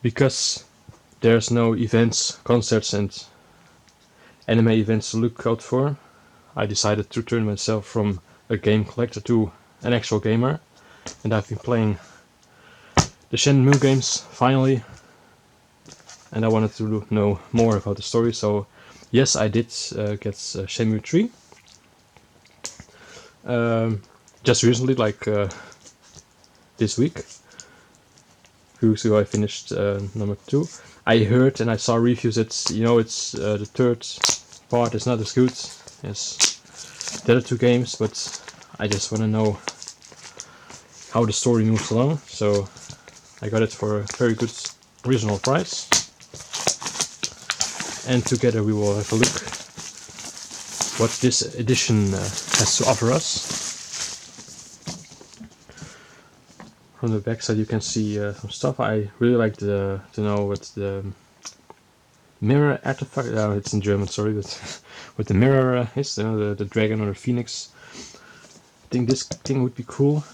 because there's no events, concerts, and anime events to look out for, I decided to turn myself from a game collector to an actual gamer, and I've been playing the Shenmue games finally, and I wanted to know more about the story. So yes, I did get Shenmue 3 just recently, like this week. 2 weeks ago I finished number 2. I heard and I saw reviews that it's the third part is not as good as the other 2 games, but I just want to know how the story moves along. So I got it for a very good reasonable price, and together we will have a look what this edition has to offer us. From the back side you can see some stuff. I really like to know what the mirror artifact, it's in German, sorry, but what the mirror is, the dragon or the phoenix. I think this thing would be cool.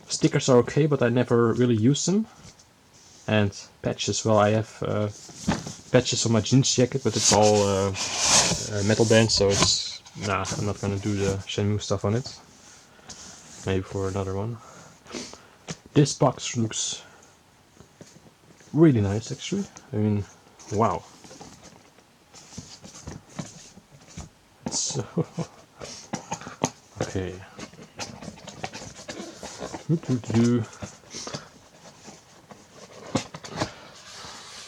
Stickers are okay, but I never really use them. And patches, well, I have patches on my jeans jacket, but it's all metal band, so it's, I'm not gonna do the Shenmue stuff on it. Maybe for another one. This box looks really nice, actually. I mean, wow. It's okay.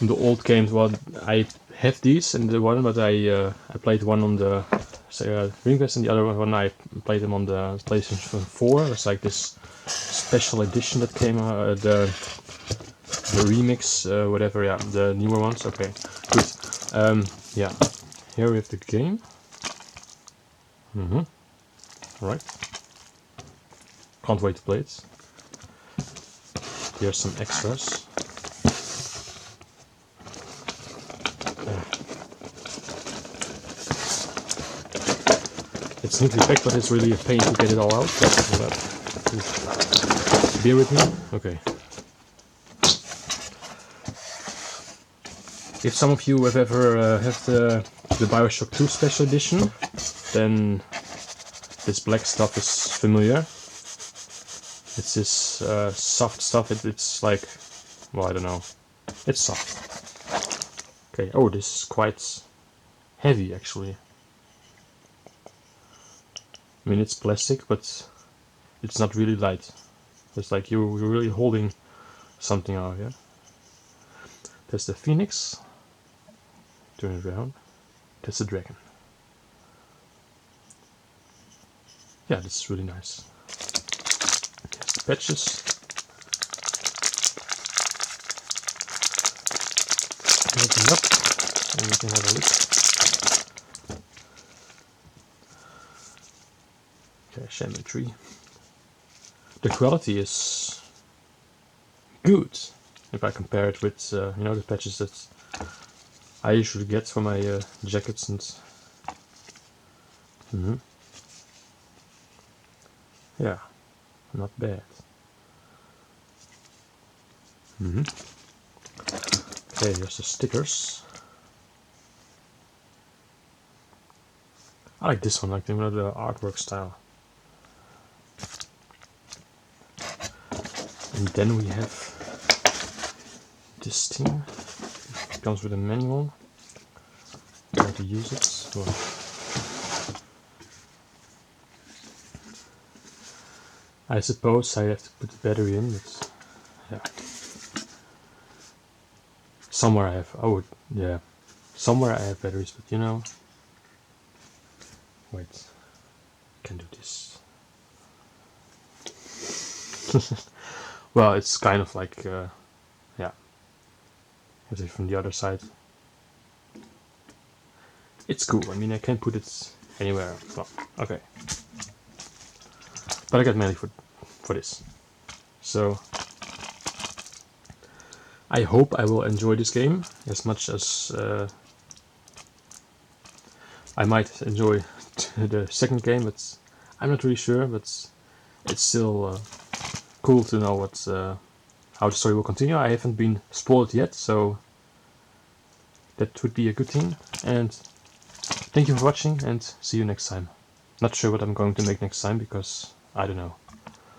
In the old games, well, I have these and the one, but I played one on the Dreamcast, and the other one I played them on the PlayStation 4. It's like this special edition that came the remix, whatever. Yeah, the newer ones. Okay, good. Yeah, here we have the game. Right. Can't wait to play it. Here's some extras. It's neatly packed, but it's really a pain to get it all out. Bear with me. Okay. If some of you have ever have the Bioshock 2 Special Edition, then this black stuff is familiar. It's this soft stuff. It's like, well, I don't know. It's soft. Okay. Oh, this is quite heavy, actually. I mean, it's plastic, but it's not really light. It's like you're really holding something out here. There's the phoenix. Turn it around. That's the dragon. Yeah, this is really nice. There's the patches. Open it up and we can have a look. Okay, Shenmue 3. The quality is good if I compare it with the patches that I usually get for my jackets and yeah, not bad. Okay, here's the stickers. I like this one, like the artwork style. And then we have this thing. It comes with a manual. How to use it. Well, I suppose I have to put the battery in, but yeah. Somewhere I have. Oh, yeah. Somewhere I have batteries, but wait. I can do this. Well, it's kind of like, yeah. As if from the other side. It's cool. I mean, I can put it anywhere. Well, okay. But I got money for this. So I hope I will enjoy this game as much as I might enjoy the second game, but I'm not really sure. But it's still cool to know how the story will continue. I haven't been spoiled yet, so that would be a good thing. And thank you for watching, and see you next time. Not sure what I'm going to make next time, because I don't know.